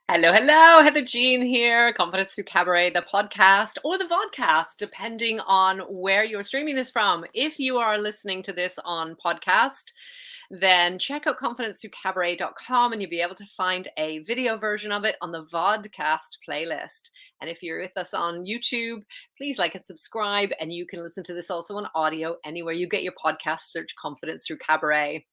Hello, hello. Heather Jean here. Confidence Through Cabaret, the podcast or the vodcast, depending on where you're streaming this from. If you are listening to this on podcast, then check out confidencethroughcabaret.com and you'll be able to find a video version of it on the Vodcast playlist. And if you're with us on YouTube, please like and subscribe. And you can listen to this also on audio anywhere you get your podcast. Search Confidence Through Cabaret.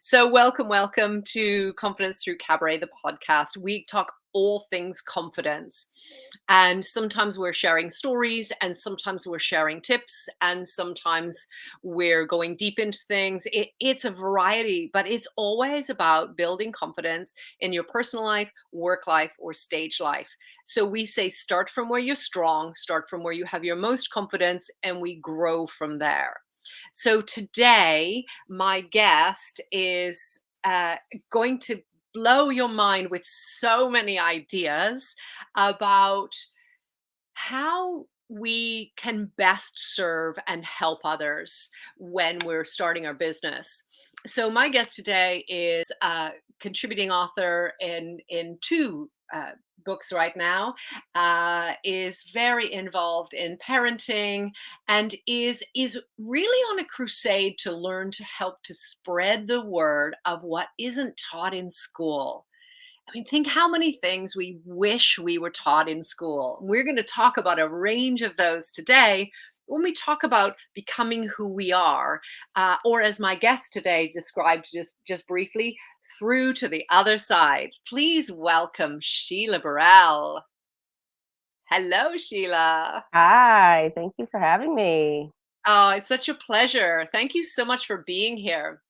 So, welcome to Confidence Through Cabaret, the podcast. We talk all things confidence. And sometimes we're sharing stories, and sometimes we're sharing tips, and sometimes we're going deep into things. It's a variety, but it's always about building confidence in your personal life, work life, or stage life. So, we say start from where you're strong, start from where you have your most confidence, and we grow from there. So today, my guest is going to blow your mind with so many ideas about how we can best serve and help others when we're starting our business. So my guest today is a contributing author in two books right now, is very involved in parenting, and is really on a crusade to learn to help to spread the word of what isn't taught in school. I mean, think how many things we wish we were taught in school. We're going to talk about a range of those today when we talk about becoming who we are, or as my guest today described just briefly, through to the other side. Please welcome Sheila Burrell. Hello, Sheila. Hi, thank you for having me. Oh, it's such a pleasure. Thank you so much for being here.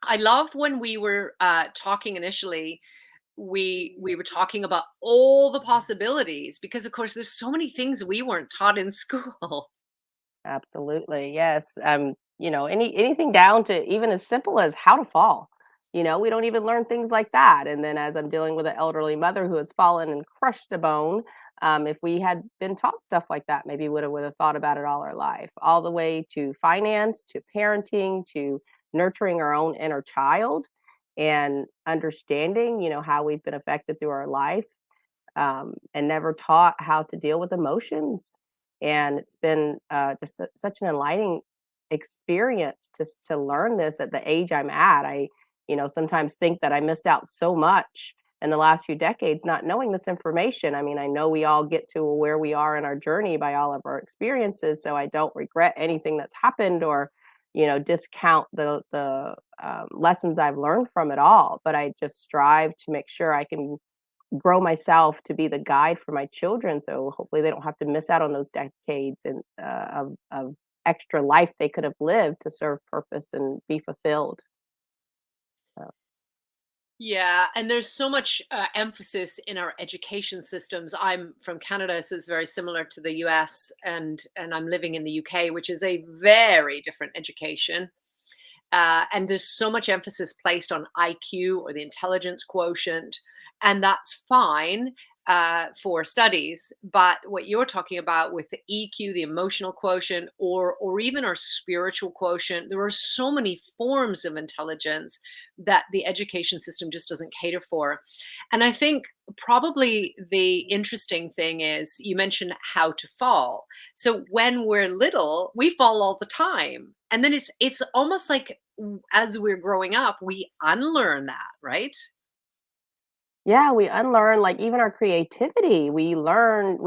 I love when we were talking initially, we were talking about all the possibilities because of course there's so many things we weren't taught in school. Absolutely, yes. Anything down to even as simple as how to fall. We don't even learn things like that. And then as I'm dealing with an elderly mother who has fallen and crushed a bone, if we had been taught stuff like that, maybe would have thought about it all our life, all the way to finance, to parenting, to nurturing our own inner child, and understanding, how we've been affected through our life and never taught how to deal with emotions. And it's been just such an enlightening experience to learn this at the age I'm at. I, sometimes think that I missed out so much in the last few decades not knowing this information. I mean, I know we all get to where we are in our journey by all of our experiences, so I don't regret anything that's happened or discount the lessons I've learned from it all. But I just strive to make sure I can grow myself to be the guide for my children, so hopefully they don't have to miss out on those decades and of extra life they could have lived to serve purpose and be fulfilled. So, Yeah, and there's so much emphasis in our education systems. I'm from Canada, so it's very similar to the US, and I'm living in the UK, which is a very different education. And there's so much emphasis placed on IQ or the intelligence quotient, and that's fine for studies. But what you're talking about with the EQ, the emotional quotient, or even our spiritual quotient, there are so many forms of intelligence that the education system just doesn't cater for. And I think probably the interesting thing is you mentioned how to fall. So when we're little, we fall all the time. And then it's almost like as we're growing up, we unlearn that, right? yeah, we unlearn like even our creativity. We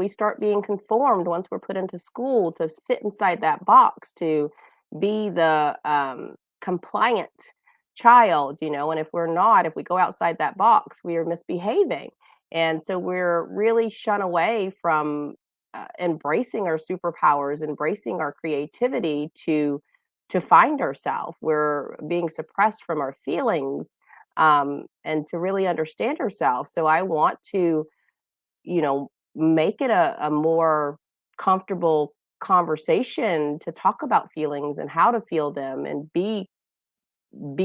start being conformed once we're put into school to fit inside that box to be the compliant child, and if we're not, if we go outside that box, we are misbehaving. And so we're really shun away from embracing our superpowers, embracing our creativity to find ourselves. We're being suppressed from our feelings and to really understand ourselves. So I want to, make it a more comfortable conversation to talk about feelings and how to feel them and be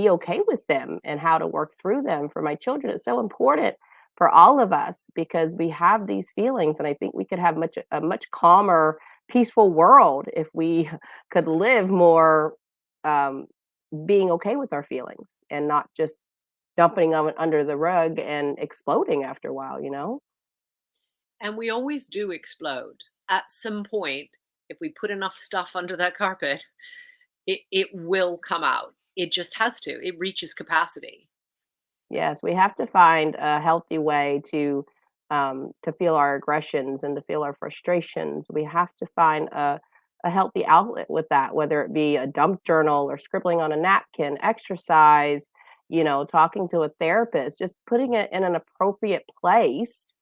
okay with them and how to work through them for my children. It's so important for all of us because we have these feelings, and I think we could have a much calmer, peaceful world if we could live more um, being okay with our feelings and not just dumping them under the rug and exploding after a while, you know? And we always do explode. At some point, if we put enough stuff under that carpet, it will come out. It just has to. It reaches capacity. Yes, we have to find a healthy way to feel our aggressions and to feel our frustrations. We have to find a healthy outlet with that, whether it be a dump journal or scribbling on a napkin, exercise, talking to a therapist, just putting it in an appropriate place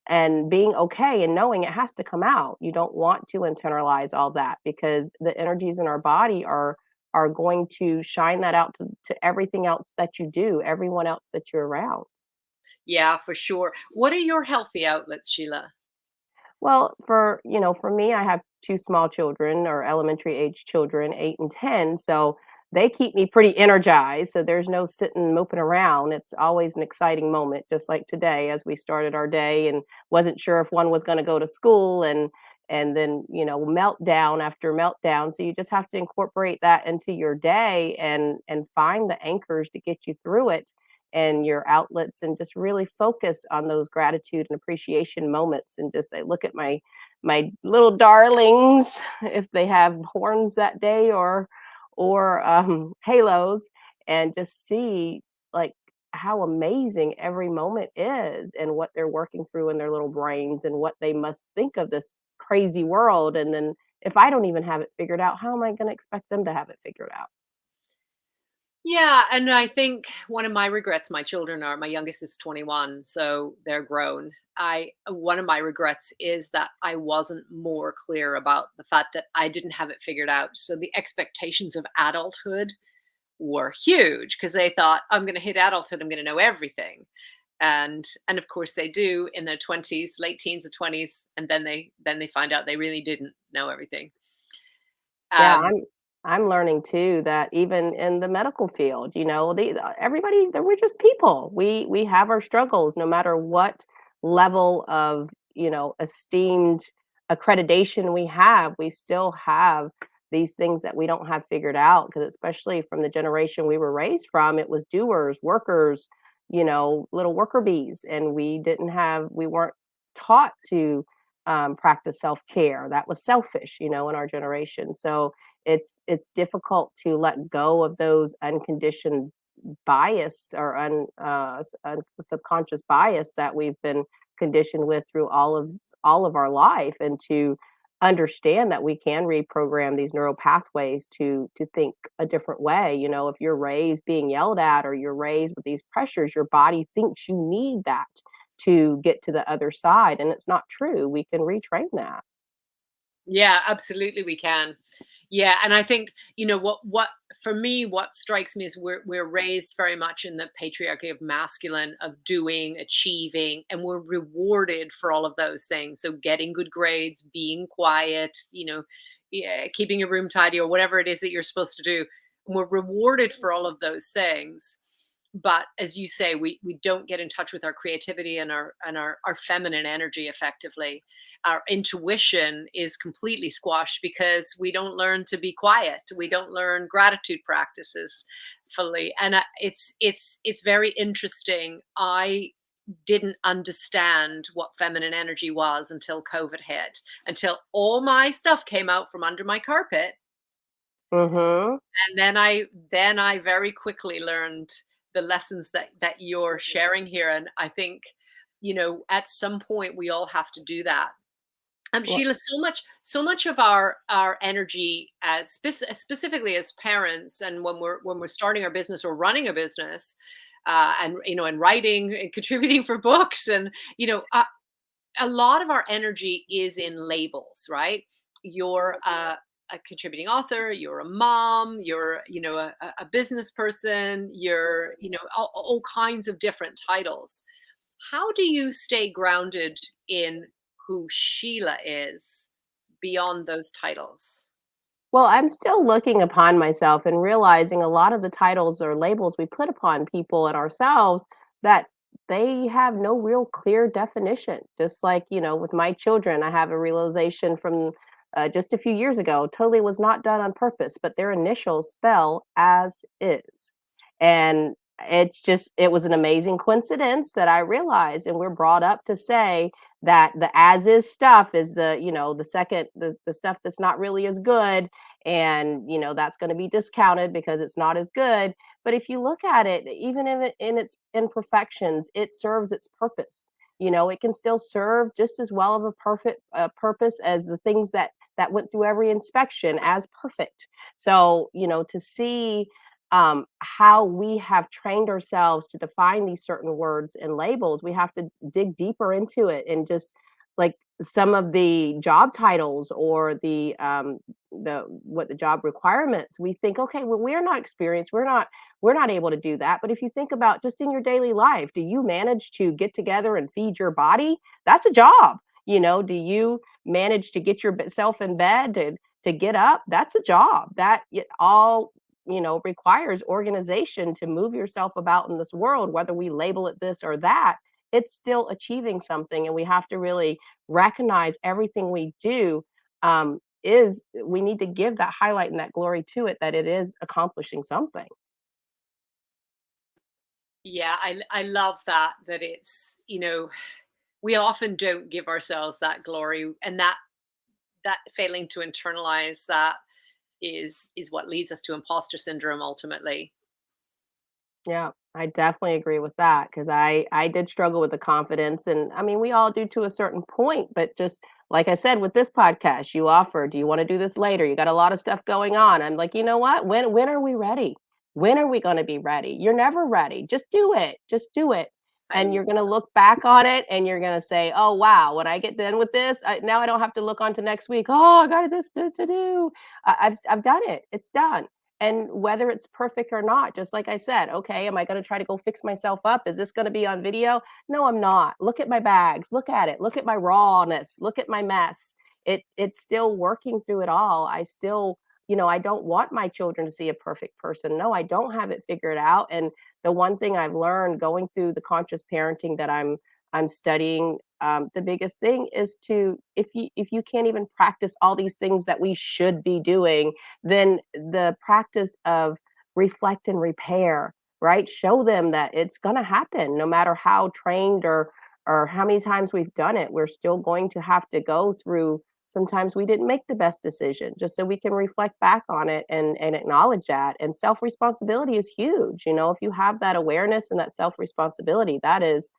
and being okay and knowing it has to come out. You don't want to internalize all that because the energies in our body are going to shine that out to everything else that you do, everyone else that you're around. Yeah, for sure. What are your healthy outlets, Sheila? Well, for me, I have 2 small children or elementary age children, 8 and 10, so they keep me pretty energized, so there's no sitting moping around. It's always an exciting moment, just like today as we started our day and wasn't sure if one was gonna go to school and then, meltdown after meltdown, so you just have to incorporate that into your day and find the anchors to get you through it and your outlets and just really focus on those gratitude and appreciation moments and just I look at my little darlings if they have horns that day or halos and just see like how amazing every moment is and what they're working through in their little brains and what they must think of this crazy world and then if I don't even have it figured out how am I going to expect them to have it figured out. Yeah, and I think one of my regrets, my children are, my youngest is 21, so they're grown. One of my regrets is that I wasn't more clear about the fact that I didn't have it figured out. So the expectations of adulthood were huge because they thought I'm going to hit adulthood, I'm going to know everything. And of course they do in their 20s, late teens and 20s, and then they find out they really didn't know everything. Yeah, Um I'm learning too that even in the medical field, everybody that we're just people. We have our struggles no matter what level of, esteemed accreditation we have, we still have these things that we don't have figured out because especially from the generation we were raised from, it was doers, workers, little worker bees and we weren't taught to practice self-care. That was selfish, in our generation. So it's difficult to let go of those unconditioned bias or subconscious bias that we've been conditioned with through all of our life, and to understand that we can reprogram these neural pathways to think a different way. If you're raised being yelled at or you're raised with these pressures, your body thinks you need that to get to the other side, and it's not true. We can retrain that. Yeah, absolutely we can. Yeah, and I think, what for me, what strikes me is we're raised very much in the patriarchy of masculine, of doing, achieving, and we're rewarded for all of those things. So getting good grades, being quiet, yeah, keeping your room tidy or whatever it is that you're supposed to do. We're rewarded for all of those things. But as you say, we don't get in touch with our creativity and our feminine energy effectively. Our intuition is completely squashed because we don't learn to be quiet. We don't learn gratitude practices fully, and it's very interesting. I didn't understand what feminine energy was until COVID hit, until all my stuff came out from under my carpet, Mhm. and then I very quickly learned the lessons that you're sharing here. And I think, at some point we all have to do that. Well, Sheila, so much of our energy, as specifically as parents, and when we're starting our business or running a business, and writing and contributing for books, and a lot of our energy is in labels, right? You're a contributing author, you're a mom, you're a business person, you're all kinds of different titles. How do you stay grounded in who Sheila is beyond those titles? well, I'm still looking upon myself and realizing a lot of the titles or labels we put upon people and ourselves that they have no real clear definition. Just like, with my children, I have a realization from just a few years ago, totally was not done on purpose, but their initials spell as is. And it was an amazing coincidence that I realized, and we're brought up to say that the as is stuff is the second, the stuff that's not really as good, and that's going to be discounted because it's not as good. But if you look at it, even in its imperfections, it serves its purpose. It can still serve just as well of a perfect purpose as the things that went through every inspection as perfect. So, to see how we have trained ourselves to define these certain words and labels, we have to dig deeper into it, and just like some of the job titles or the what the job requirements, we think, okay, well, we're not experienced, we're not able to do that. But if you think about just in your daily life, do you manage to get together and feed your body? That's a job. Do you manage to get yourself in bed to get up? That's a job. That it all requires organization to move yourself about in this world, whether we label it this or that. It's still achieving something, and we have to really recognize everything we do. Is We need to give that highlight and that glory to it, that it is accomplishing something. Yeah, I love that it's, we often don't give ourselves that glory, and that failing to internalize that is what leads us to imposter syndrome ultimately. Yeah, I definitely agree with that, because I did struggle with the confidence, and I mean we all do to a certain point, but just like I said with this podcast, you offer, do you want to do this later? You got a lot of stuff going on. I'm like, you know what? When are we ready? When are we going to be ready? You're never ready. Just do it. Just do it. I And you're going to look back on it and you're going to say, oh, wow, when I get done with this, now I don't have to look on to next week. Oh, I got this to do. I've done it. It's done. And whether it's perfect or not, just like I said, okay, am I going to try to go fix myself up? Is this going to be on video? No, I'm not. Look at my bags. Look at it. Look at my rawness. Look at my mess. It's still working through it all. I still, I don't want my children to see a perfect person. No, I don't have it figured out. And the one thing I've learned going through the conscious parenting that I'm studying, the biggest thing is to, if you can't even practice all these things that we should be doing, then the practice of reflect and repair, right? Show them that it's going to happen no matter how trained or how many times we've done it. We're still going to have to go through, sometimes we didn't make the best decision, just so we can reflect back on it and acknowledge that. And self responsibility is huge. If you have that awareness and that self responsibility, that is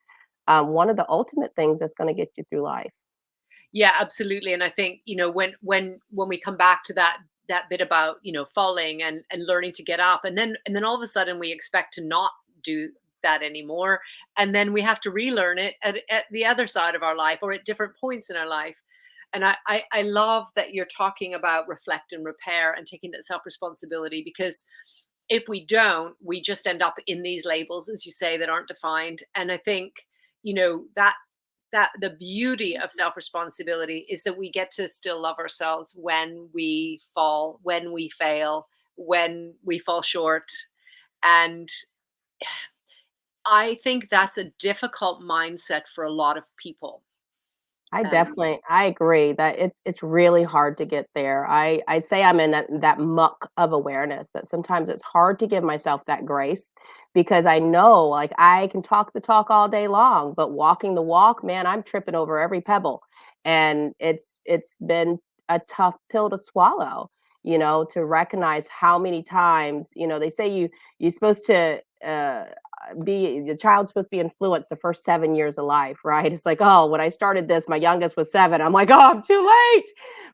one of the ultimate things that's going to get you through life. Yeah, absolutely. And I think, when we come back to that bit about, falling and learning to get up, and then all of a sudden we expect to not do that anymore. And then we have to relearn it at the other side of our life or at different points in our life. And I love that you're talking about reflect and repair and taking that self-responsibility, because if we don't, we just end up in these labels, as you say, that aren't defined. And I think, that the beauty of self responsibility is that we get to still love ourselves when we fall, when we fail, when we fall short. And I think that's a difficult mindset for a lot of people. I agree that it's really hard to get there. I say I'm in that muck of awareness, that sometimes it's hard to give myself that grace, because I know, like, I can talk the talk all day long, but walking the walk, man, I'm tripping over every pebble. And it's been a tough pill to swallow, to recognize how many times, they say you're supposed to be the child's supposed to be influenced the first 7 years of life, right? It's like, oh, when I started this, my youngest was 7. I'm like, oh, I'm too late.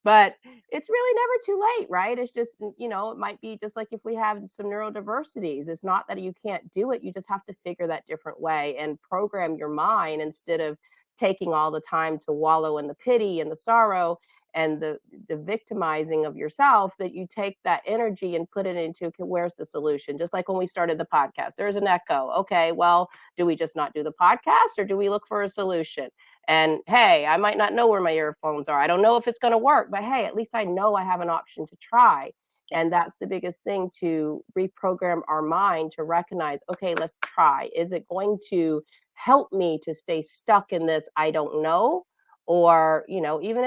But it's really never too late, right? It's just, it might be just like if we have some neurodiversities, it's not that you can't do it. You just have to figure that different way and program your mind, instead of taking all the time to wallow in the pity and the sorrow and the victimizing of yourself, that you take that energy and put it into, okay, where's the solution? Just like when we started the podcast, there's an echo. Okay, well, do we just not do the podcast, or do we look for a solution? And hey, I might not know where my earphones are, I don't know if it's going to work, but hey, at least I know I have an option to try. Yeah. And that's the biggest thing, to reprogram our mind to recognize, okay, let's try. Is it going to help me to stay stuck in this I don't know? Or, even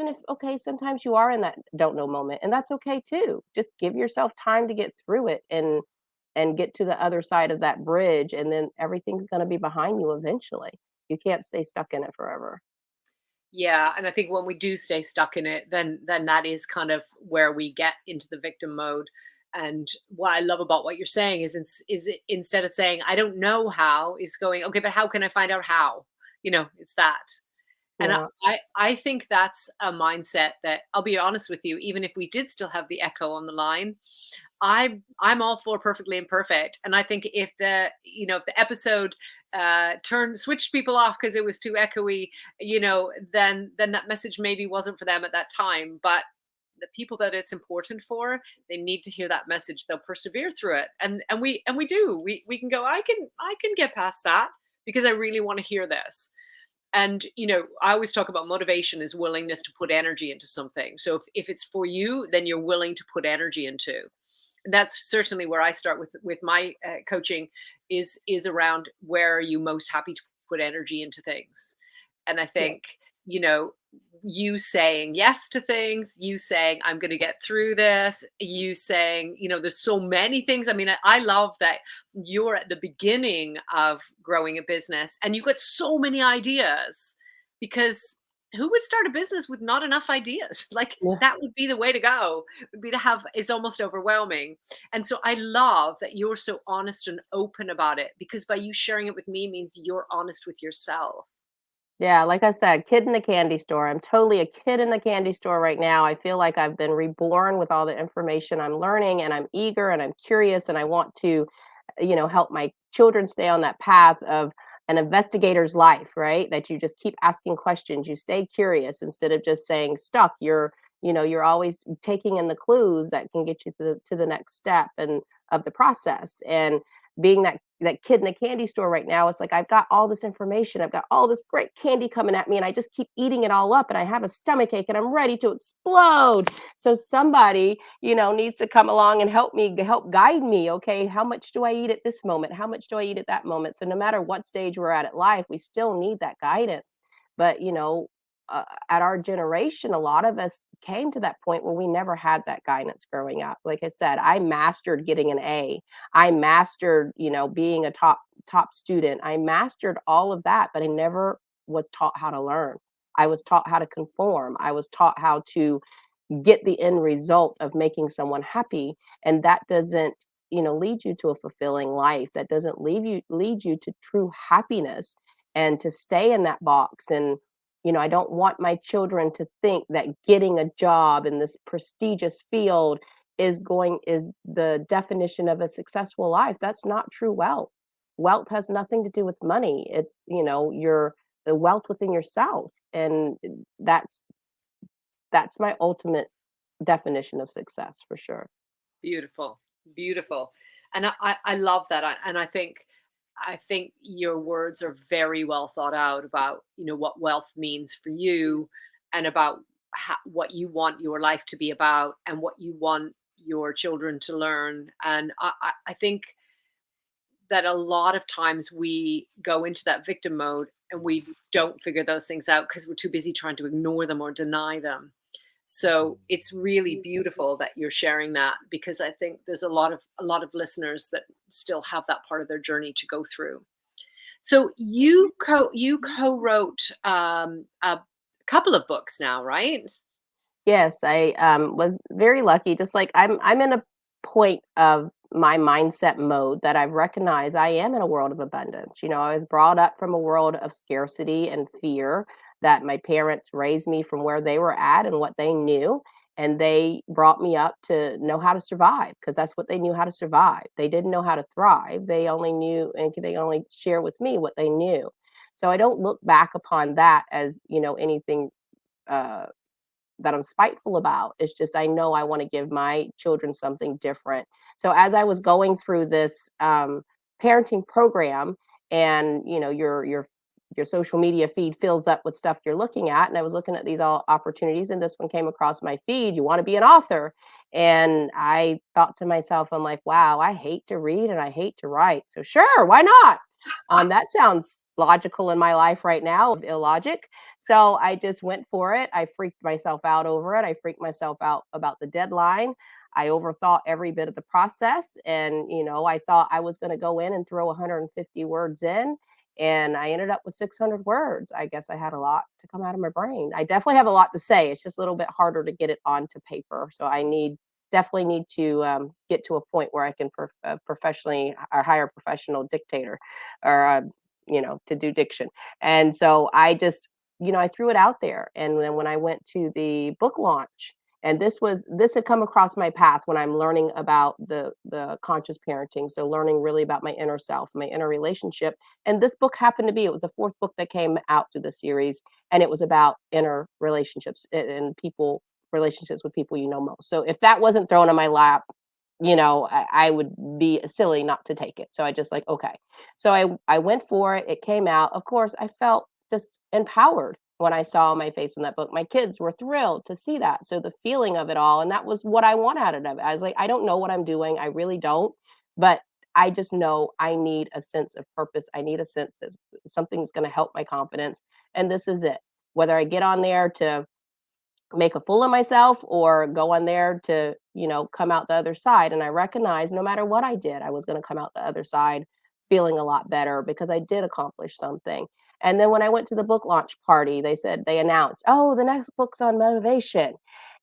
if, okay, sometimes you are in that don't know moment, and that's okay too. Just give yourself time to get through it, and get to the other side of that bridge, and then everything's going to be behind you eventually. You can't stay stuck in it forever. Yeah, and I think when we do stay stuck in it, then that is kind of where we get into the victim mode. And what I love about what you're saying is instead of saying I don't know how, is going, okay, but how can I find out how? It's that. And Yeah. I think that's a mindset that, I'll be honest with you, even if we did still have the echo on the line, I'm all for perfectly imperfect. And I think if the episode turned switched people off because it was too echoey, then that message maybe wasn't for them at that time. But the people that it's important for, they need to hear that message. They'll persevere through it. And we do. We can go, I can get past that because I really want to hear this. And I always talk about motivation is willingness to put energy into something. So if it's for you, then you're willing to put energy into. And that's certainly where I start with my coaching, is around, where are you most happy to put energy into things. And I Yeah. think, you know you saying yes to things, you saying I'm going to get through this, you saying, there's so many things. I mean, I love that you're at the beginning of growing a business and you've got so many ideas, because who would start a business with not enough ideas? Like, Yeah. that would be the way to go, would be to have, it's almost overwhelming. And so I love that you're so honest and open about it, because by you sharing it with me means you're honest with yourself. Yeah, like I said, kid in the candy store. I'm totally a kid in the candy store right now. I feel like I've been reborn with all the information I'm learning, and I'm eager and I'm curious and I want to, help my children stay on that path of an investigator's life, right? That you just keep asking questions, you stay curious instead of just saying stuck. You're always taking in the clues that can get you to the next step and of the process. And being that kid in the candy store right now, it's like I've got all this information, I've got all this great candy coming at me, and I just keep eating it all up, and I have a stomach ache, and I'm ready to explode. So somebody, needs to come along and help guide me. Okay, how much do I eat at this moment? How much do I eat at that moment? So no matter what stage we're at life, we still need that guidance. But at our generation, a lot of us came to that point where we never had that guidance growing up. Like I said, I mastered getting an A. I mastered, being a top student. I mastered all of that, but I never was taught how to learn. I was taught how to conform. I was taught how to get the end result of making someone happy, and that doesn't, lead you to a fulfilling life. That doesn't lead you to true happiness, and to stay in that box. And I don't want my children to think that getting a job in this prestigious field is the definition of a successful life. That's not true wealth. Wealth has nothing to do with money. It's, your the wealth within yourself. And that's my ultimate definition of success for sure. Beautiful, beautiful. And I love that. I think your words are very well thought out about, what wealth means for you, and about what you want your life to be about, and what you want your children to learn. And I think that a lot of times we go into that victim mode and we don't figure those things out because we're too busy trying to ignore them or deny them. So it's really beautiful that you're sharing that, because I think there's a lot of listeners that still have that part of their journey to go through. So you co-wrote a couple of books now, right? Yes, I was very lucky. Just like I'm in a point of my mindset mode that I've recognized I am in a world of abundance. I was brought up from a world of scarcity and fear, that my parents raised me from where they were at and what they knew. And they brought me up to know how to survive, because that's what they knew how to survive. They didn't know how to thrive. They only knew, and they only share with me what they knew. So I don't look back upon that as, anything uh that I'm spiteful about. It's just I know I want to give my children something different. So as I was going through this parenting program, and your social media feed fills up with stuff you're looking at, and I was looking at these all opportunities, and this one came across my feed. You want to be an author, and I thought to myself, I'm like, wow, I hate to read and I hate to write. So sure, why not? That sounds logical in my life right now, illogic. So I just went for it. I freaked myself out over it. I freaked myself out about the deadline. I overthought every bit of the process. And, I thought I was going to go in and throw 150 words in. And I ended up with 600 words. I guess I had a lot to come out of my brain. I definitely have a lot to say. It's just a little bit harder to get it onto paper. So definitely need to get to a point where I can professionally or hire a professional dictator or, to do diction. And so I threw it out there. And then when I went to the book launch, and this had come across my path when I'm learning about the conscious parenting. So learning really about my inner self, my inner relationship. And this book happened to be, it was the fourth book that came out through the series. And it was about inner relationships and people, relationships with people you know most. So if that wasn't thrown on my lap, I would be silly not to take it. So I just like, okay. So I went for it. It came out. Of course, I felt just empowered when I saw my face in that book. My kids were thrilled to see that. So the feeling of it all, and that was what I want out of it. I was like, I don't know what I'm doing. I really don't. But I just know I need a sense of purpose. I need a sense that something's going to help my confidence. And this is it. Whether I get on there to make a fool of myself or go on there to, come out the other side. And I recognized no matter what I did, I was going to come out the other side feeling a lot better because I did accomplish something. And then when I went to the book launch party, they announced, oh, the next book's on motivation.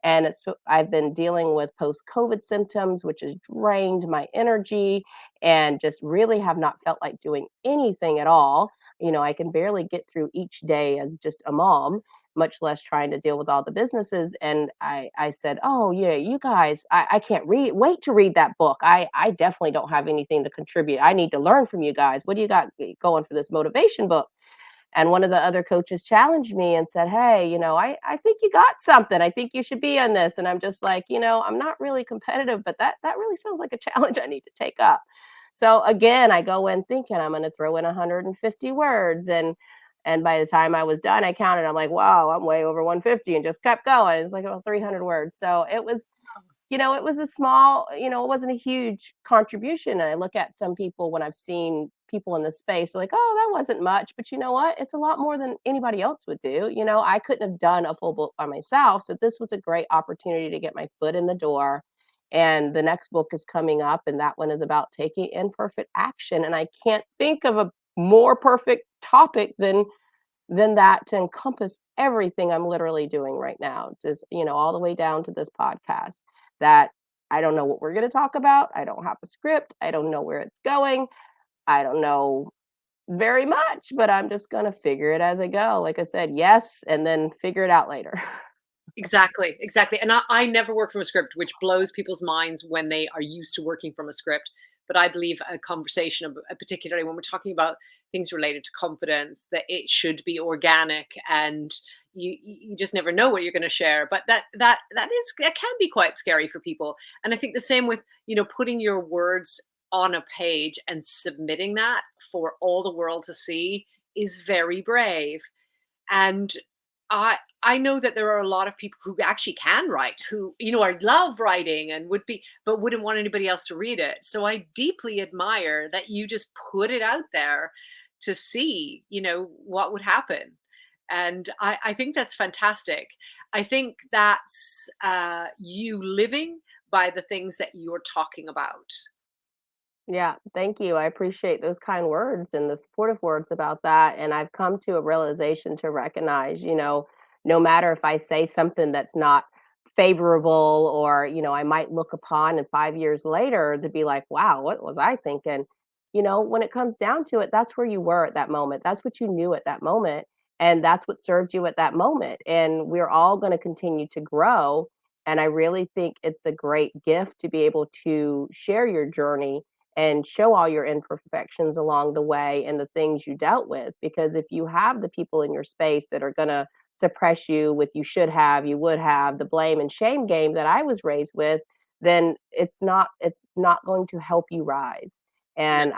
And I've been dealing with post-COVID symptoms, which has drained my energy and just really have not felt like doing anything at all. I can barely get through each day as just a mom, much less trying to deal with all the businesses. And I said, oh yeah, you guys, I can't wait to read that book. I definitely don't have anything to contribute. I need to learn from you guys. What do you got going for this motivation book? And one of the other coaches challenged me and said, hey, I think you got something. I think you should be on this. And I'm just like, I'm not really competitive, but that really sounds like a challenge I need to take up. So again, I go in thinking I'm going to throw in 150 words. And by the time I was done, I counted. I'm like, wow, I'm way over 150 and just kept going. It's like about 300 words. So it was a small, it wasn't a huge contribution. And I look at some people when I've seen people in the space like, oh, that wasn't much. But you know what? It's a lot more than anybody else would do. I couldn't have done a full book by myself. So this was a great opportunity to get my foot in the door. And the next book is coming up, and that one is about taking imperfect action. And I can't think of a more perfect topic than that to encompass everything I'm literally doing right now, just, all the way down to this podcast that I don't know what we're going to talk about. I don't have a script. I don't know where it's going. I don't know very much, but I'm just going to figure it as I go. Like I said, yes, and then figure it out later. Exactly, exactly. And I never work from a script, which blows people's minds when they are used to working from a script. But I believe a conversation, particularly when we're talking about things related to confidence, that it should be organic, and you just never know what you're going to share. But that can be quite scary for people. And I think the same with putting your words on a page and submitting that for all the world to see is very brave. And I know that there are a lot of people who actually can write, who, I love writing and but wouldn't want anybody else to read it. So I deeply admire that you just put it out there to see, what would happen. And I think that's fantastic. I think that's you living by the things that you're talking about. Yeah, thank you. I appreciate those kind words and the supportive words about that. And I've come to a realization to recognize, no matter if I say something that's not favorable or, I might look upon and 5 years later to be like, wow, what was I thinking? When it comes down to it, that's where you were at that moment. That's what you knew at that moment. And that's what served you at that moment. And we're all going to continue to grow. And I really think it's a great gift to be able to share your journey and show all your imperfections along the way and the things you dealt with. Because if you have the people in your space that are going to suppress you with you should have, you would have, the blame and shame game that I was raised with, then it's not going to help you rise. No. And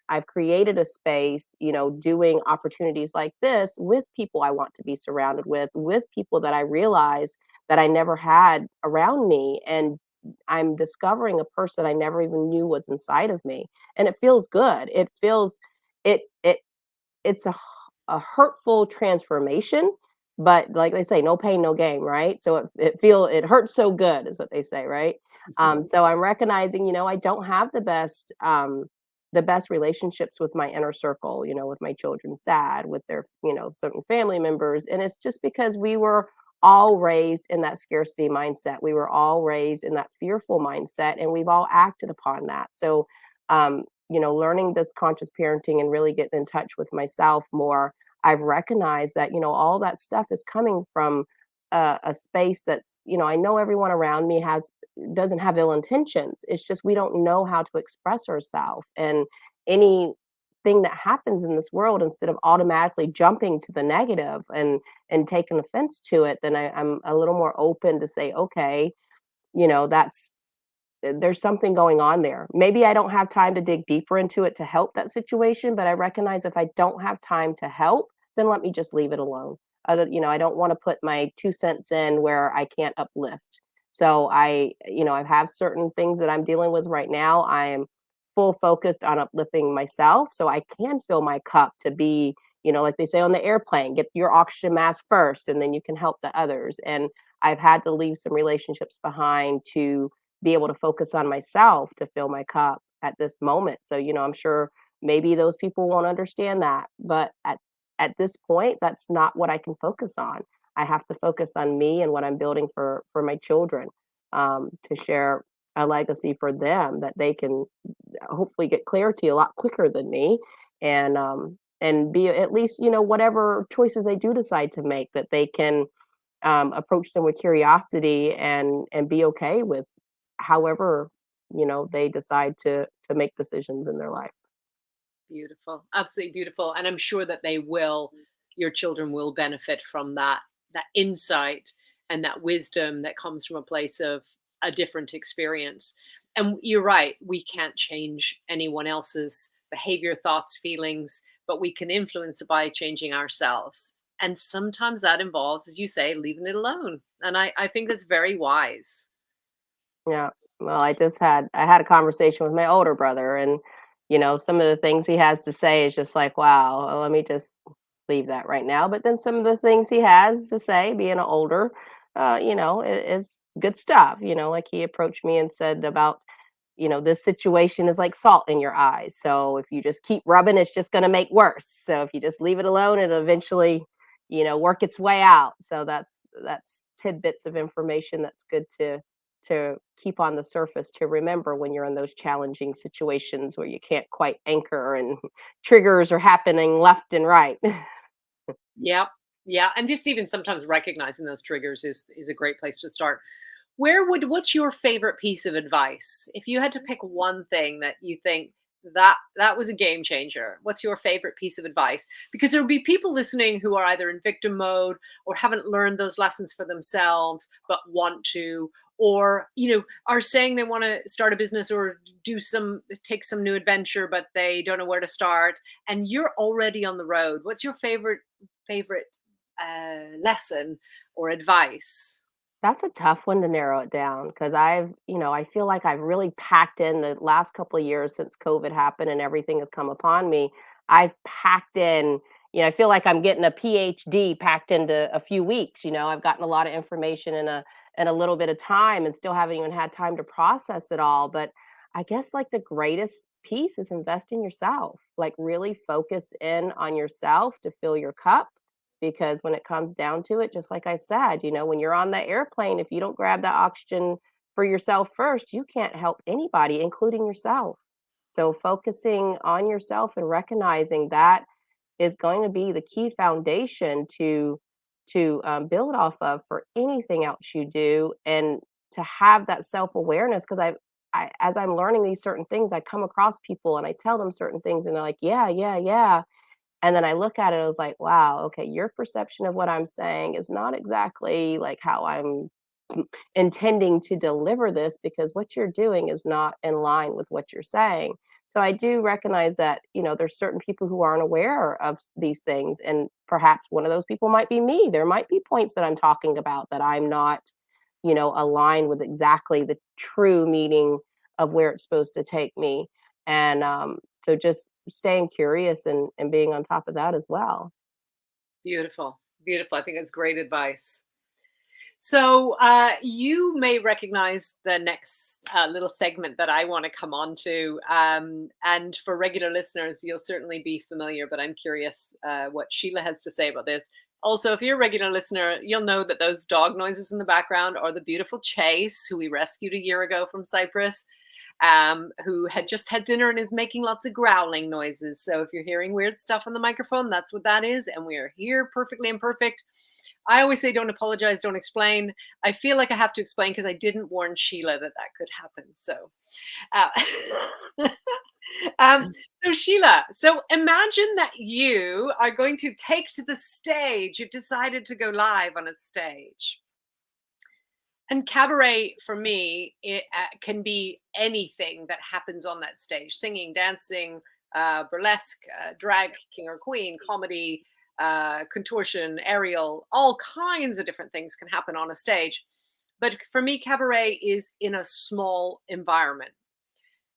I've created a space, doing opportunities like this with people I want to be surrounded with people that I realize that I never had around me. And I'm discovering a person I never even knew was inside of me, and it feels good. It feels it it's a hurtful transformation, but like they say, no pain, no gain, right? So it hurts so good is what they say, right? So I'm recognizing, I don't have the best relationships with my inner circle, with my children's dad, with their, certain family members. And it's just because we were all raised in that scarcity mindset. We were all raised in that fearful mindset, and we've all acted upon that. So, learning this conscious parenting and really getting in touch with myself more, I've recognized that, all that stuff is coming from a space that's, I know everyone around me doesn't have ill intentions. It's just we don't know how to express ourselves. And anything that happens in this world, instead of automatically jumping to the negative and taking offense to it, then I'm a little more open to say, okay, that's there's something going on there. Maybe I don't have time to dig deeper into it to help that situation, but I recognize if I don't have time to help, then let me just leave it alone. I don't want to put my 2 cents in where I can't uplift. So I have certain things that I'm dealing with right now. I am full focused on uplifting myself so I can fill my cup to be, like they say on the airplane, get your oxygen mask first and then you can help the others. And I've had to leave some relationships behind to be able to focus on myself to fill my cup at this moment. So, I'm sure maybe those people won't understand that, but at this point, that's not what I can focus on. I have to focus on me and what I'm building for my children, to share a legacy for them that they can hopefully get clarity a lot quicker than me, and be at least, whatever choices they do decide to make, that they can approach them with curiosity and be okay with however they decide to make decisions in their life. Beautiful. Absolutely beautiful. And I'm sure that they will, your children will benefit from that insight and that wisdom that comes from a place of a different experience. And you're right, we can't change anyone else's behavior, thoughts, feelings, but we can influence it by changing ourselves. And sometimes that involves, as you say, leaving it alone. And I think that's very wise. Yeah. Well, I had a conversation with my older brother, and some of the things he has to say is just like, wow, let me just leave that right now. But then some of the things he has to say, being older, is good stuff. Like he approached me and said about, this situation is like salt in your eyes. So if you just keep rubbing, it's just going to make worse. So if you just leave it alone, it'll eventually, work its way out. So that's tidbits of information that's good to keep on the surface, to remember when you're in those challenging situations where you can't quite anchor and triggers are happening left and right. Yeah. Yeah. And just even sometimes recognizing those triggers is a great place to start. What's your favorite piece of advice? If you had to pick one thing that you think that was a game changer, what's your favorite piece of advice? Because there'll be people listening who are either in victim mode or haven't learned those lessons for themselves but want to, or are saying they want to start a business or take some new adventure but they don't know where to start, and you're already on the road. What's your favorite lesson or advice? That's a tough one to narrow it down because I feel like I've really packed in the last couple of years since COVID happened and everything has come upon me. I've packed in, I feel like I'm getting a PhD packed into a few weeks. I've gotten a lot of information in a little bit of time and still haven't even had time to process it all. But I guess like the greatest piece is invest in yourself. Like really focus in on yourself to fill your cup, because when it comes down to it, just like I said, when you're on that airplane, if you don't grab that oxygen for yourself first, you can't help anybody, including yourself. So focusing on yourself and recognizing that is going to be the key foundation to build off of for anything else you do, and to have that self-awareness. Because as I'm learning these certain things, I come across people and I tell them certain things and they're like, yeah, yeah, yeah, and then I look at it, I was like, wow, okay, your perception of what I'm saying is not exactly like how I'm intending to deliver this, because what you're doing is not in line with what you're saying. So I do recognize that, there's certain people who aren't aware of these things. And perhaps one of those people might be me. There might be points that I'm talking about that I'm not, aligned with exactly the true meaning of where it's supposed to take me. And so just staying curious and being on top of that as well. Beautiful. Beautiful. I think that's great advice. So you may recognize the next little segment that I want to come on to. And for regular listeners, you'll certainly be familiar, but I'm curious what Sheila has to say about this. Also, if you're a regular listener, you'll know that those dog noises in the background are the beautiful Chase, who we rescued a year ago from Cyprus, who had just had dinner and is making lots of growling noises. So if you're hearing weird stuff on the microphone, that's what that is. And we are here perfectly imperfect. I always say don't apologize, don't explain. I feel like I have to explain because I didn't warn Sheila that that could happen. So, uh, um, so Sheila, so imagine that you are going to take to the stage. You've decided to go live on a stage. And cabaret for me, it can be anything that happens on that stage: singing, dancing, burlesque, drag, king or queen, comedy, contortion, aerial, all kinds of different things can happen on a stage. But for me, cabaret is in a small environment,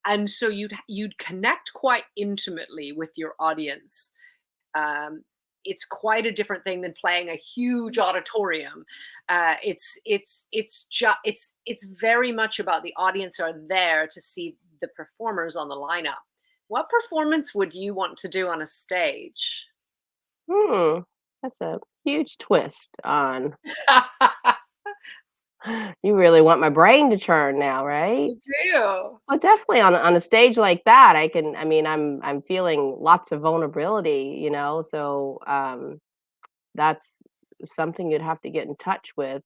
and so you'd connect quite intimately with your audience. um, it's quite a different thing than playing a huge auditorium. It's very much about the audience are there to see the performers on the lineup. What performance would you want to do on a stage? Hmm, that's a huge twist on you really want my brain to churn now, right? You do. Well, definitely on a stage like that, I mean, I'm feeling lots of vulnerability, so, that's something you'd have to get in touch with,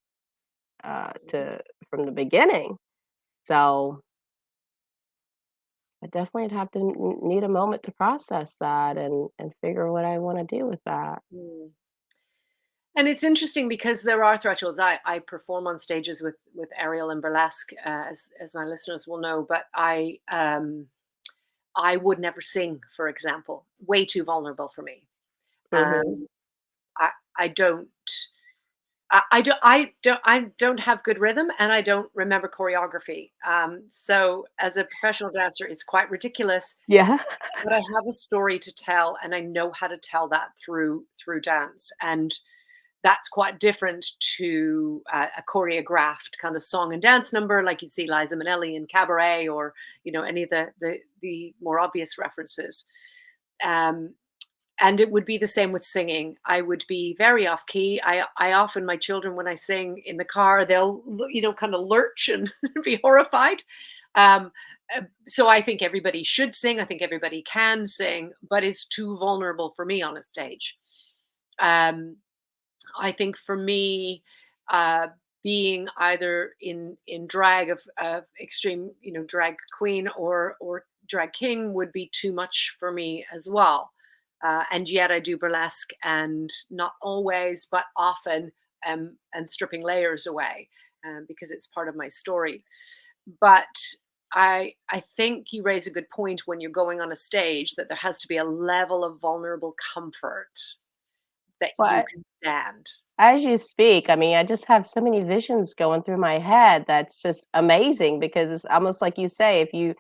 to from the beginning. So, I definitely would have to need a moment to process that and figure what I wanna do with that. Mm. And it's interesting because there are thresholds. I perform on stages with aerial and burlesque, as my listeners will know. But I would never sing, for example. Way too vulnerable for me. Mhm. Um, I I don't I don't have good rhythm, and I don't remember choreography. So as a professional dancer, it's quite ridiculous, Yeah. but I have a story to tell, and I know how to tell that through dance, and that's quite different to a choreographed kind of song and dance number like you'd see Liza Minnelli in Cabaret, or any of the more obvious references. Um, and it would be the same with singing. I would be very off key. I often, my children, when I sing in the car, they'll kind of lurch and be horrified. Um, so I think everybody should sing. I think everybody can sing, but it's too vulnerable for me on a stage. Um, I think for me, uh, being either in drag of extreme, drag queen or drag king would be too much for me as well. And yet I do burlesque, and not always, but often, and stripping layers away, because it's part of my story. But I think you raise a good point when you're going on a stage, that there has to be a level of vulnerable comfort that you But can stand. as you speak, I mean, I just have so many visions going through my head that's just amazing because it's almost like you say, if you're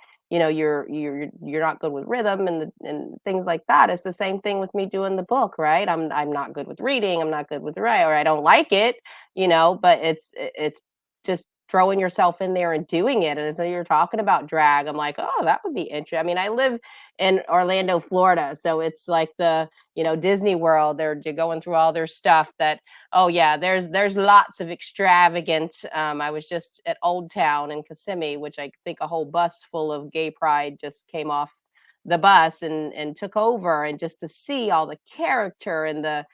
not good with rhythm and things like that. It's the same thing with me doing the book, right? I'm not good with reading, I'm not good with writing, or I don't like it, but it's just throwing yourself in there and doing it. And as you're talking about drag, I'm like, oh, that would be interesting. I mean, I live in Orlando, Florida, so it's like the Disney World. They're going through all their stuff that. Oh yeah, there's lots of extravagant. I was just at Old Town in Kissimmee, which I think a whole bus full of gay pride just came off the bus and took over, and just to see all the character and the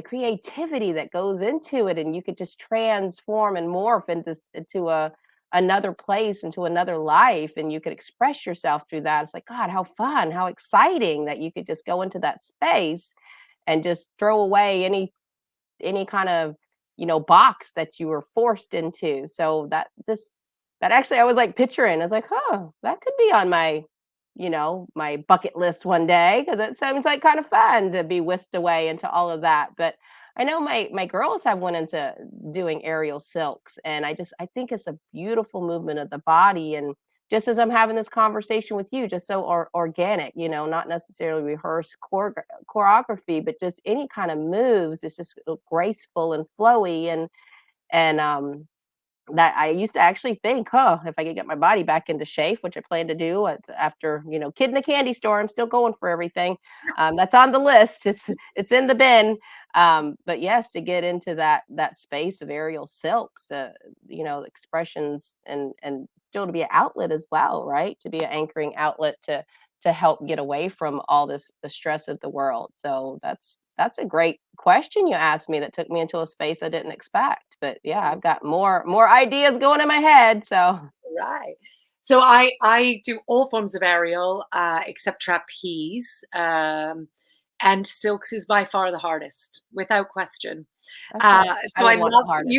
creativity that goes into it, and you could just transform and morph into a another place, into another life, and you could express yourself through that. It's like, God, how fun, how exciting that you could just go into that space and just throw away any kind of box that you were forced into. So that actually I was like picturing. I was like, huh, that could be on my bucket list one day, because it sounds like kind of fun to be whisked away into all of that. But I know my girls have went into doing aerial silks, and I think it's a beautiful movement of the body, and just as I'm having this conversation with you, just so organic, not necessarily rehearsed choreography, but just any kind of moves. It's just graceful and flowy, and that I used to actually think, "Huh, if I could get my body back into shape," which I plan to do after, kid in the candy store. I'm still going for everything. That's on the list. It's in the bin. But yes, to get into that space of aerial silks, expressions, and still to be an outlet as well, right? To be an anchoring outlet to help get away from all the stress of the world. So that's a great question you asked me that took me into a space I didn't expect. But yeah, I've got more ideas going in my head. So Right. So I do all forms of aerial except trapeze, and silks is by far the hardest, without question. okay, I So I would want it love that harder.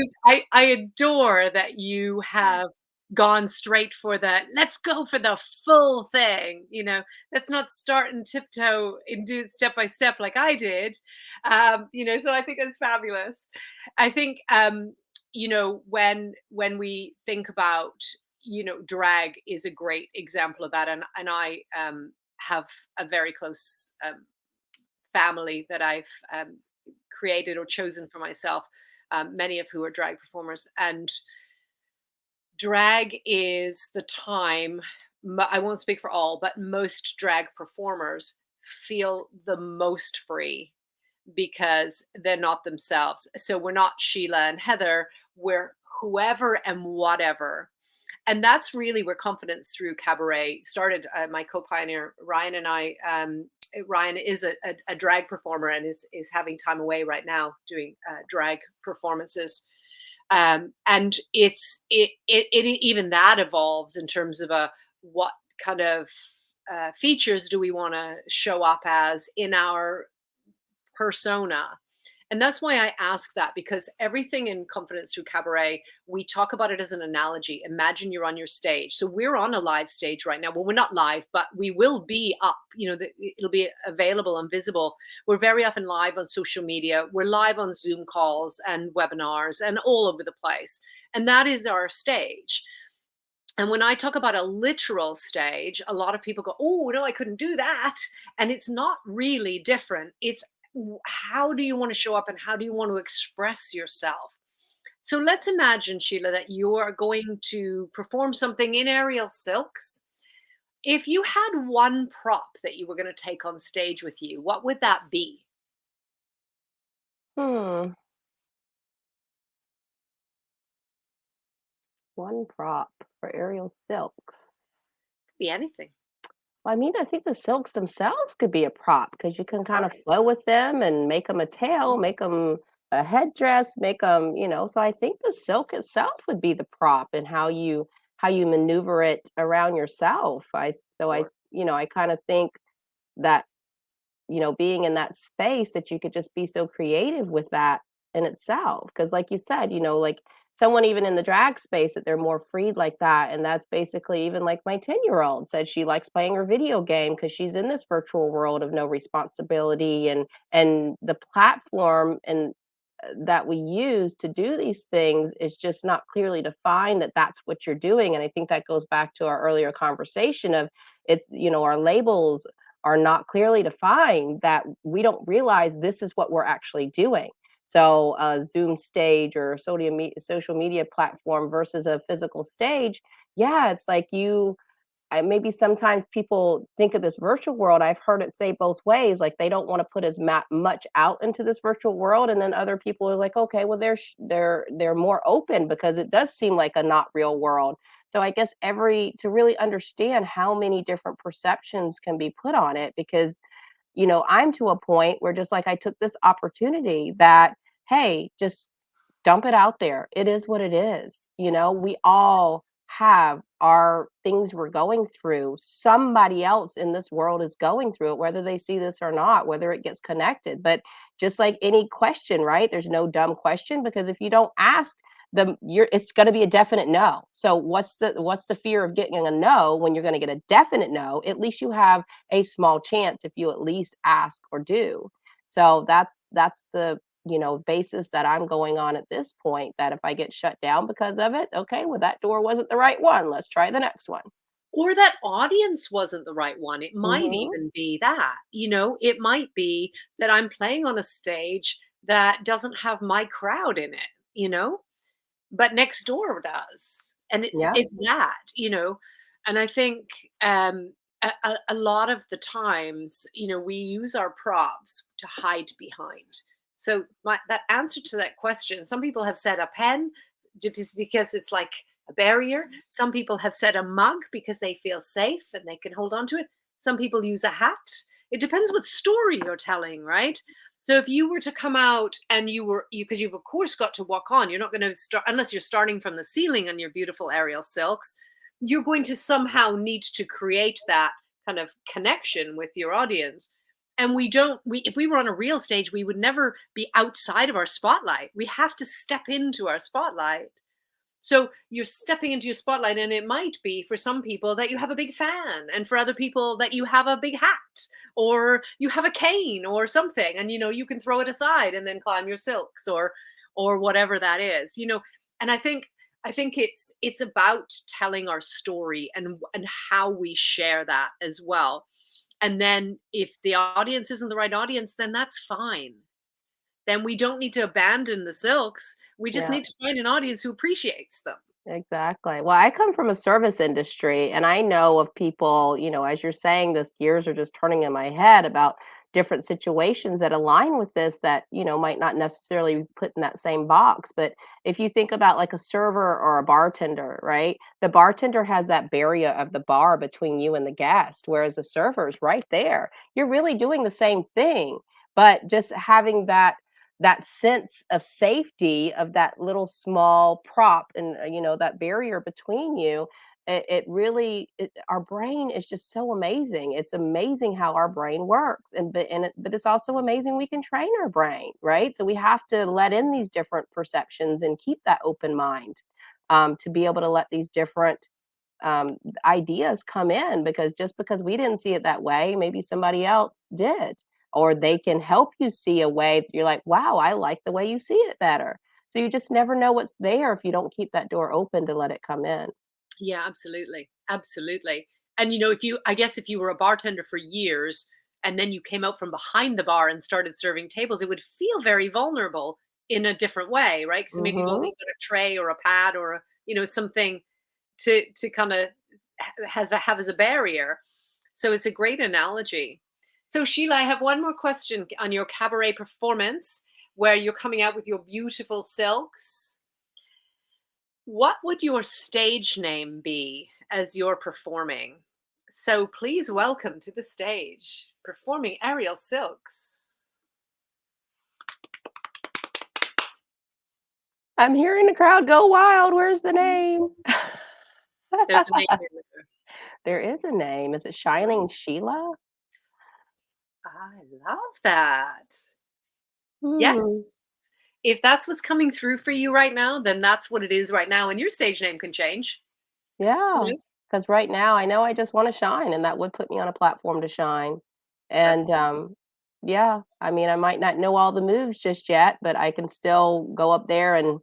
I adore that you have gone straight for the let's go for the full thing. Let's not start and tiptoe and do it step by step like I did. So I think it's fabulous. I think when we think about drag is a great example of that, and I have a very close family that I've created or chosen for myself, many of who are drag performers. And drag is the time, I won't speak for all, but most drag performers feel the most free because they're not themselves. So we're not Sheila and Heather, we're whoever and whatever. And that's really where Confidence Through Cabaret started. My co-pioneer Ryan and I, Ryan is a drag performer and is having time away right now doing drag performances. And even that evolves in terms of what kind of features do we want to show up as in our persona. And that's why I ask that, because everything in Confidence Through Cabaret, we talk about it as an analogy. Imagine you're on your stage. So we're on a live stage right now. Well, we're not live, but we will be up. It'll be available and visible. We're very often live on social media. We're live on Zoom calls and webinars and all over the place. And that is our stage. And when I talk about a literal stage, a lot of people go, "Oh, no, I couldn't do that." And it's not really different. It's how do you want to show up and how do you want to express yourself? So let's imagine, Sheila, that you are going to perform something in aerial silks. If you had one prop that you were going to take on stage with you, what would that be? Hmm, one prop for aerial silks. Be anything. Well, I mean, I think the silks themselves could be a prop because you can kind of flow with them and make them a tail, make them a headdress, make them, So I think the silk itself would be the prop and how you maneuver it around yourself. I kind of think that being in that space that you could just be so creative with that in itself. Because, like you said, like someone even in the drag space that they're more freed like that. And that's basically even like my 10-year-old said she likes playing her video game because she's in this virtual world of no responsibility and the platform and that we use to do these things is just not clearly defined that that's what you're doing. And I think that goes back to our earlier conversation of our labels are not clearly defined, that we don't realize this is what we're actually doing. So a Zoom stage or social media platform versus a physical stage, yeah, it's like maybe sometimes people think of this virtual world. I've heard it say both ways. Like they don't want to put as much out into this virtual world, and then other people are like, okay, well they're more open because it does seem like a not real world. So I guess to really understand how many different perceptions can be put on it, because I'm to a point where just like I took this opportunity that, hey, just dump it out there. It is what it is. We all have our things we're going through. Somebody else in this world is going through it, whether they see this or not, whether it gets connected. But just like any question, right? There's no dumb question, because if you don't ask it's going to be a definite no. So what's the fear of getting a no when you're going to get a definite no? At least you have a small chance if you at least ask or do. So that's the basis that I'm going on at this point, that if I get shut down because of it, okay, well, that door wasn't the right one. Let's try the next one. Or that audience wasn't the right one. It might Mhm. even be that, it might be that I'm playing on a stage that doesn't have my crowd in it, you know? But next door does. And it's Yeah, it's that. And I think a lot of the times, we use our props to hide behind. So that answer to that question, some people have said a pen just because it's like a barrier. Some people have said a mug because they feel safe and they can hold on to it. Some people use a hat. It depends what story you're telling, right? So if you were to come out and because you've of course got to walk on, you're not going to start unless you're starting from the ceiling on your beautiful aerial silks. You're going to somehow need to create that kind of connection with your audience. And we don't we if we were on a real stage, we would never be outside of our spotlight. We have to step into our spotlight. So you're stepping into your spotlight, and it might be for some people that you have a big fan, and for other people that you have a big hat, or you have a cane or something, and you can throw it aside and then climb your silks, or whatever that is. And I think it's about telling our story and how we share that as well. And then if the audience isn't the right audience, then that's fine. Then we don't need to abandon the silks. We just yeah. need to find an audience who appreciates them. Exactly. Well, I come from a service industry and I know of people, as you're saying this, gears are just turning in my head about different situations that align with this that, might not necessarily be put in that same box. But if you think about like a server or a bartender, right? The bartender has that barrier of the bar between you and the guest, whereas the server is right there. You're really doing the same thing, but just having that sense of safety of that little small prop and that barrier between you, it really our brain is just so amazing. It's amazing how our brain works, but it's also amazing we can train our brain, right? So we have to let in these different perceptions and keep that open mind, to be able to let these different ideas come in, because just because we didn't see it that way, maybe somebody else did, or they can help you see a way that you're like, wow, I like the way you see it better. So you just never know what's there if you don't keep that door open to let it come in. Yeah, absolutely. Absolutely. And if you were a bartender for years and then you came out from behind the bar and started serving tables, it would feel very vulnerable in a different way, right? Because maybe you've only Hmm. got a tray or a pad or something to kind of have as a barrier. So it's a great analogy. So Sheila, I have one more question on your cabaret performance where you're coming out with your beautiful silks. What would your stage name be as you're performing? So please welcome to the stage, performing aerial silks. I'm hearing the crowd go wild. Where's the name? There's a name in there. There is a name. Is it Shining Sheila? I love that. Yes. Hmm. If that's what's coming through for you right now, then that's what it is right now. And your stage name can change. Yeah, You know, because right now I know I just wanna shine, and that would put me on a platform to shine, that's and, yeah, I mean, I might not know all the moves just yet, but I can still go up there and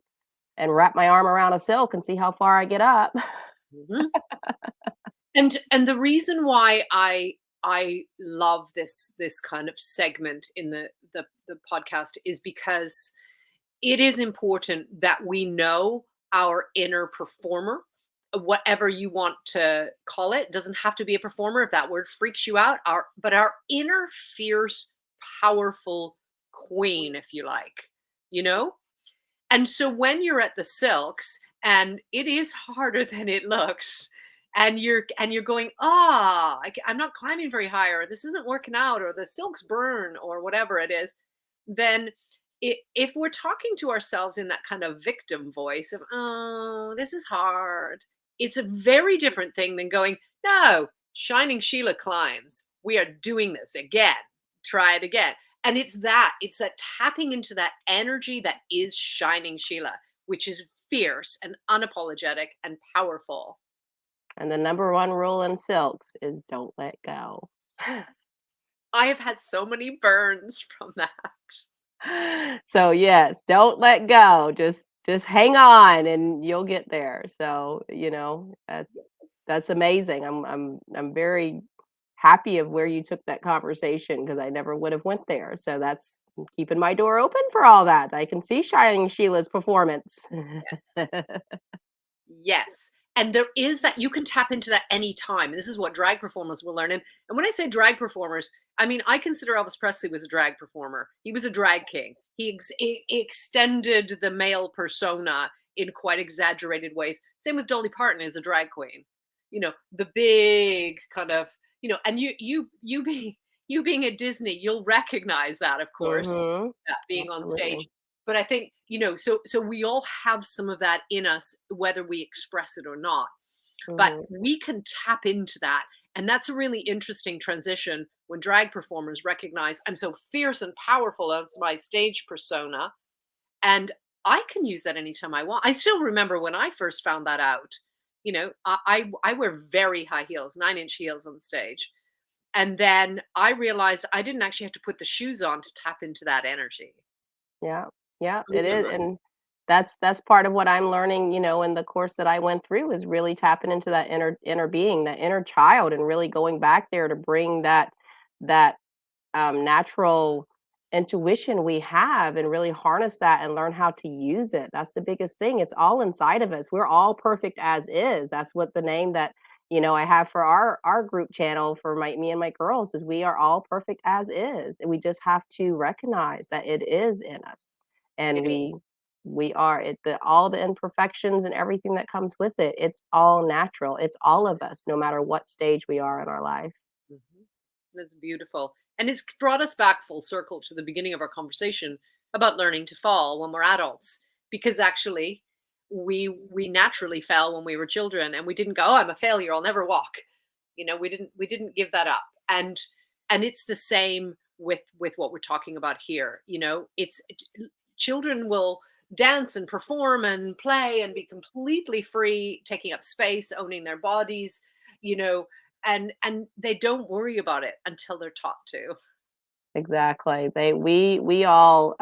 wrap my arm around a silk and see how far I get up. mhm. And the reason why I love this kind of segment in the podcast is because it is important that we know our inner performer, whatever you want to call it. Doesn't have to be a performer if that word freaks you out. Our inner fierce, powerful queen, if you like, you know? And so when you're at the silks and it is harder than it looks, and you're going, I'm not climbing very high, or this isn't working out, or the silks burn, or whatever it is, then if we're talking to ourselves in that kind of victim voice of, oh, this is hard, it's a very different thing than going, no, Shining Sheila climbs. We are doing this again. Try it again. And it's that tapping into that energy that is Shining Sheila, which is fierce and unapologetic and powerful. And the number 1 rule in silks is don't let go. I have had so many burns from that. So, yes, don't let go, just hang on and you'll get there, so, that's Yes. That's amazing. I'm very happy of where you took that conversation because I never would have went there. So that's keeping my door open for all that. I can see Shining Sheila's performance. Yes. Yes. And there is that you can tap into that anytime. This is what drag performers will learn. And when I say drag performers, I mean, I consider Elvis Presley was a drag performer. He was a drag king. He extended the male persona in quite exaggerated ways. Same with Dolly Parton as a drag queen. The big kind of, and you being you being at Disney, you'll recognize that, of course, Mhm. that being on Absolutely. stage. But I think, so we all have some of that in us, whether we express it or not. But Mhm. we can tap into that. And that's a really interesting transition when drag performers recognize I'm so fierce and powerful as my stage persona. And I can use that anytime I want. I still remember when I first found that out. I wear very high heels, 9-inch heels on the stage. And then I realized I didn't actually have to put the shoes on to tap into that energy. Yeah. Yeah, Blew it my is, mind. and that's part of what I'm learning, in the course that I went through is really tapping into that inner being, that inner child, and really going back there to bring that natural intuition we have and really harness that and learn how to use it. That's the biggest thing. It's all inside of us. We're all perfect as is. That's what the name that I have for our group channel for me and my girls is we are all perfect as is. And we just have to recognize that it is in us. And It is. we are it the all the imperfections and everything that comes with it. It's all natural. It's all of us, no matter what stage we are in our life. Mhm. That's beautiful. And it's brought us back full circle to the beginning of our conversation about learning to fall when we're adults. Because actually, we naturally fell when we were children and we didn't go, oh, I'm a failure, I'll never walk. We didn't give that up. And it's the same with what we're talking about here. Children will dance and perform and play and be completely free, taking up space, owning their bodies, you know, and they don't worry about it until they're taught to. Exactly. We all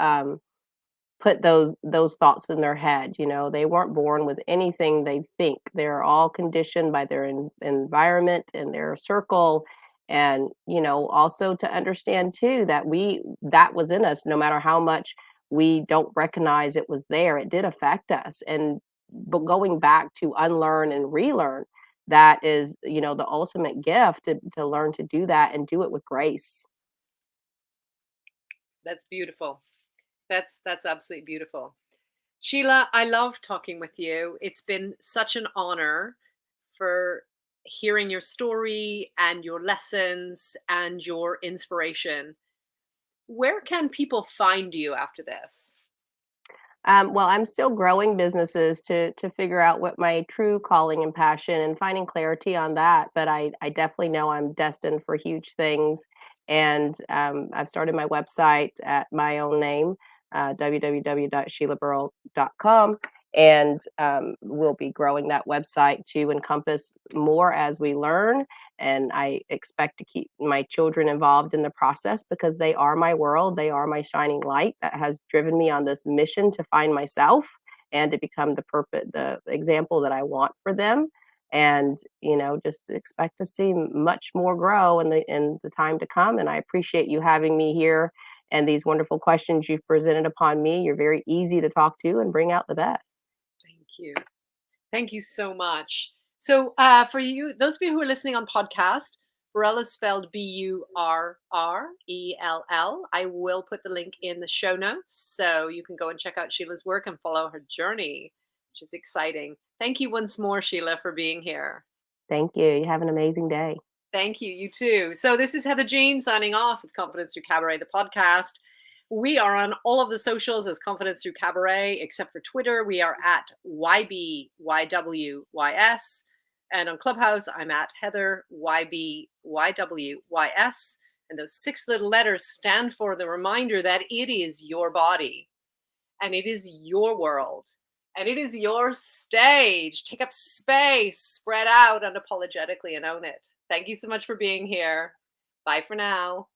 put those thoughts in their head. They weren't born with anything they think. They're all conditioned by their environment and their circle. And also to understand too that that was in us, no matter how much we don't recognize it was there, it did affect us. And but going back to unlearn and relearn, that is, the ultimate gift to learn to do that and do it with grace. That's beautiful. That's absolutely beautiful. Sheila, I love talking with you. It's been such an honor for hearing your story and your lessons and your inspiration. Where can people find you after this? Well, I'm still growing businesses to figure out what my true calling and passion and finding clarity on that. But I definitely know I'm destined for huge things, and I've started my website at my own name, www.sheilaburrell.com, and we'll be growing that website to encompass more as we learn. And I expect to keep my children involved in the process because they are my world. They are my shining light that has driven me on this mission to find myself and to become the example that I want for them. And just expect to see much more grow in the time to come. And I appreciate you having me here and these wonderful questions you've presented upon me. You're very easy to talk to and bring out the best. Thank you. Thank you so much. So, for you, those of you who are listening on podcast, Burrell is spelled Burrell. I will put the link in the show notes so you can go and check out Sheila's work and follow her journey, which is exciting. Thank you once more, Sheila, for being here. Thank you. You have an amazing day. Thank you. You too. So this is Heather Jean signing off with Confidence Through Cabaret, the podcast. We are on all of the socials as Confidence Through Cabaret, except for Twitter. We are at YBYWYS. And on Clubhouse, I'm at Heather YBYWYS. And those 6 little letters stand for the reminder that it is your body and it is your world and it is your stage. Take up space, spread out unapologetically, and own it. Thank you so much for being here. Bye for now.